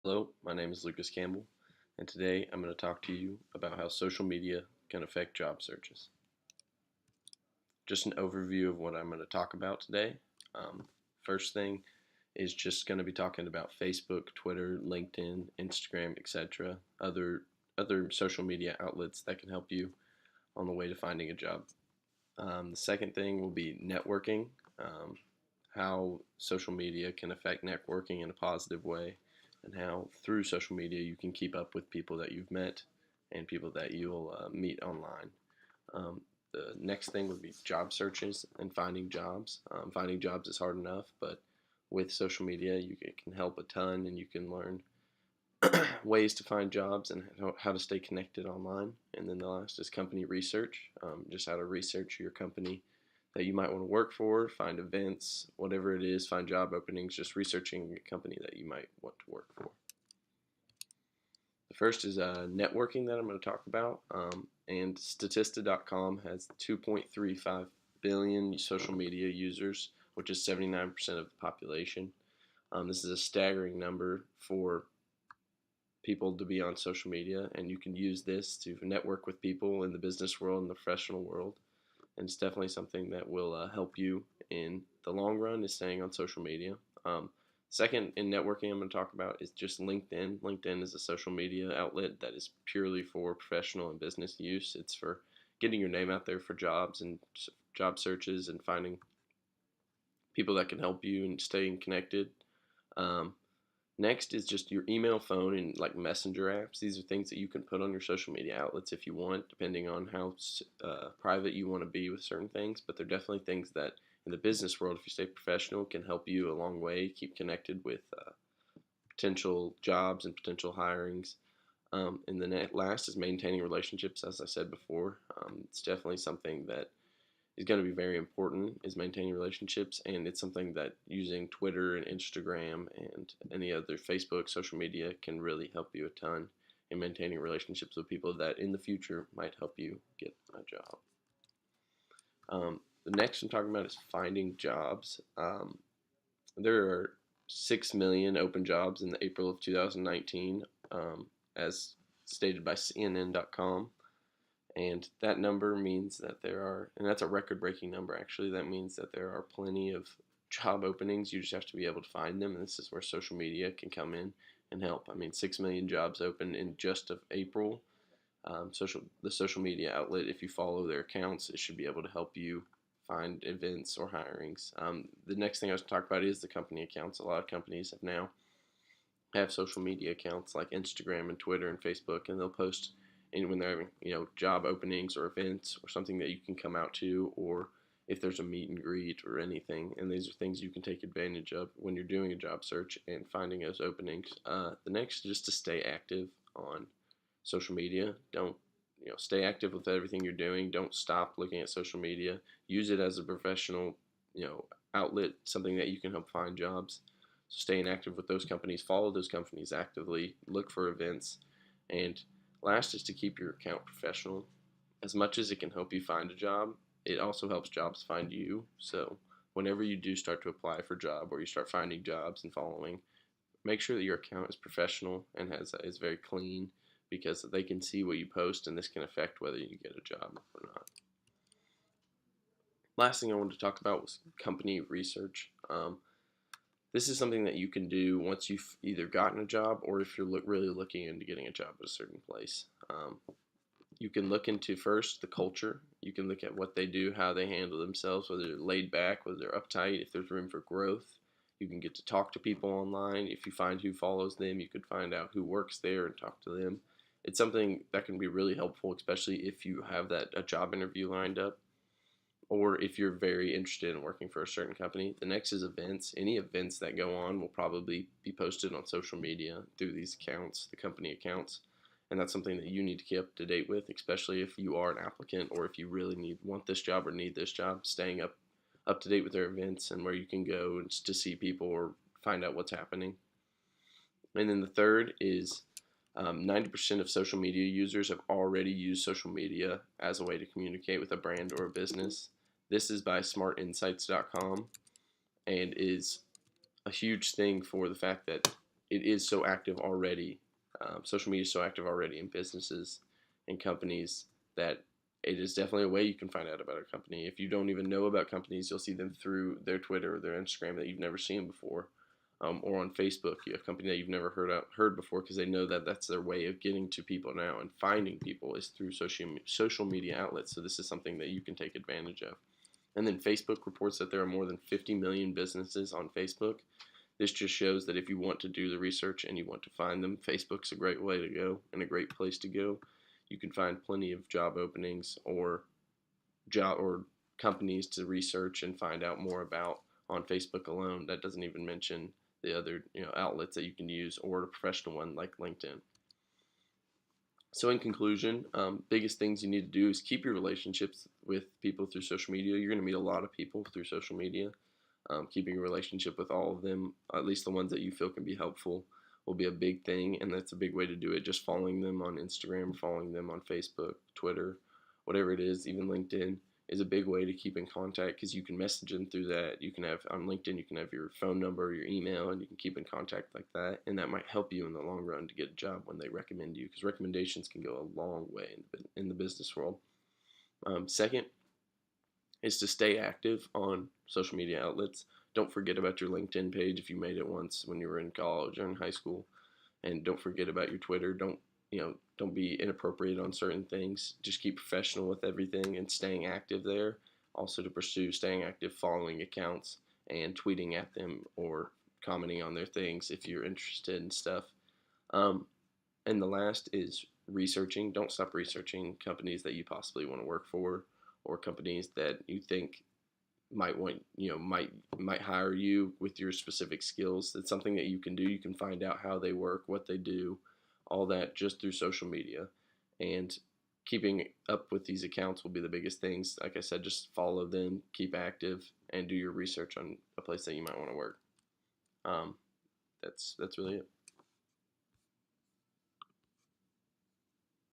Hello, my name is Lucas Campbell, and today I'm going to talk to you about how social media can affect job searches. Just an overview of what I'm going to talk about today. Um, First thing is just going to be talking about Facebook, Twitter, LinkedIn, Instagram, etc. Other social media outlets that can help you on the way to finding a job. The second thing will be networking, how social media can affect networking in a positive way, and how through social media you can keep up with people that you've met and people that you'll meet online. Um, the next thing would be job searches and finding jobs. Finding jobs is hard enough, but with social media, it can help a ton, and you can learn ways to find jobs and how to stay connected online. And then the last is company research, just how to research your company that you might want to work for, find events, whatever it is, find job openings, just researching a company that you might want to work for. The first is networking that I'm going to talk about. And Statista.com has 2.35 billion social media users, which is 79% of the population. This is a staggering number for people to be on social media, and you can use this to network with people in the business world and the professional world. And it's definitely something that will help you in the long run is staying on social media. Second in networking I'm going to talk about is just LinkedIn. LinkedIn is a social media outlet that is purely for professional and business use. It's for getting your name out there for jobs and job searches and finding people that can help you and staying connected. Um, Next is just your email, phone, and like messenger apps. These are things that you can put on your social media outlets if you want, depending on how private you want to be with certain things. But they're definitely things that in the business world, if you stay professional, can help you a long way, keep connected with potential jobs and potential hirings. And the last is maintaining relationships, as I said before. It's definitely something that is going to be very important is maintaining relationships, and it's something that using Twitter and Instagram and any other Facebook social media can really help you a ton in maintaining relationships with people that in the future might help you get a job. The next I'm talking about is finding jobs. There are 6 million open jobs in the April of 2019, as stated by CNN.com. And that number means that there are, and that's a record breaking number actually, that means that there are plenty of job openings. You just have to be able to find them, and this is where social media can come in and help. I mean, 6 million jobs open in just of April. The social media outlet, if you follow their accounts, it should be able to help you find events or hirings. The next thing I was going to talk about is the company accounts. A lot of companies have social media accounts like Instagram and Twitter and Facebook, and they'll post when they're having job openings or events or something that you can come out to, or if there's a meet and greet or anything. And these are things you can take advantage of when you're doing a job search and finding those openings. The next is just to stay active on social media. Don't stay active with everything you're doing. Don't stop looking at social media. Use it as a professional outlet, something that you can help find jobs. So staying active with those companies, follow those companies actively, look for events, and last is to keep your account professional. As much as it can help you find a job, it also helps jobs find you. So whenever you do start to apply for a job or you start finding jobs and following, make sure that your account is professional and is very clean, because they can see what you post, and this can affect whether you get a job or not. Last thing I wanted to talk about was company research. This is something that you can do once you've either gotten a job or if you're really looking into getting a job at a certain place. You can look into first the culture. You can look at what they do, how they handle themselves, whether they're laid back, whether they're uptight, if there's room for growth. You can get to talk to people online. If you find who follows them, you could find out who works there and talk to them. It's something that can be really helpful, especially if you have a job interview lined up, or if you're very interested in working for a certain company. The next is events. Any events that go on will probably be posted on social media through these accounts, the company accounts. And that's something that you need to keep up to date with, especially if you are an applicant or if you really want this job or need this job. Staying up to date with their events and where you can go to see people or find out what's happening. And then the third is 90% of social media users have already used social media as a way to communicate with a brand or a business. This is by smartinsights.com and is a huge thing for the fact that it is so active already. Social media is so active already in businesses and companies that it is definitely a way you can find out about a company. If you don't even know about companies, you'll see them through their Twitter or their Instagram that you've never seen before. Or on Facebook, you have a company that you've never heard before because they know that that's their way of getting to people now, and finding people is through social media outlets. So this is something that you can take advantage of. And then Facebook reports that there are more than 50 million businesses on Facebook. This just shows that if you want to do the research and you want to find them, Facebook's a great way to go and a great place to go. You can find plenty of job openings or companies to research and find out more about on Facebook alone. That doesn't even mention the other outlets that you can use or a professional one like LinkedIn. So in conclusion, biggest things you need to do is keep your relationships with people through social media. You're going to meet a lot of people through social media. Keeping a relationship with all of them, at least the ones that you feel can be helpful, will be a big thing, and that's a big way to do it. Just following them on Instagram, following them on Facebook, Twitter, whatever it is, even LinkedIn is a big way to keep in contact because you can message them through that. You can have on LinkedIn, you can have your phone number, your email, and you can keep in contact like that, and that might help you in the long run to get a job when they recommend you, because recommendations can go a long way in the business world. Second is to stay active on social media outlets. Don't forget about your LinkedIn page if you made it once when you were in college or in high school, and don't forget about your Twitter. Don't be inappropriate on certain things. Just keep professional with everything and staying active there. Also to pursue staying active, following accounts and tweeting at them or commenting on their things if you're interested in stuff. And the last is researching. Don't stop researching companies that you possibly want to work for, or companies that you think might hire you with your specific skills. It's something that you can do. You can find out how they work, what they do, all that just through social media. And keeping up with these accounts will be the biggest things. Like I said, just follow them, keep active, and do your research on a place that you might want to work. That's really it.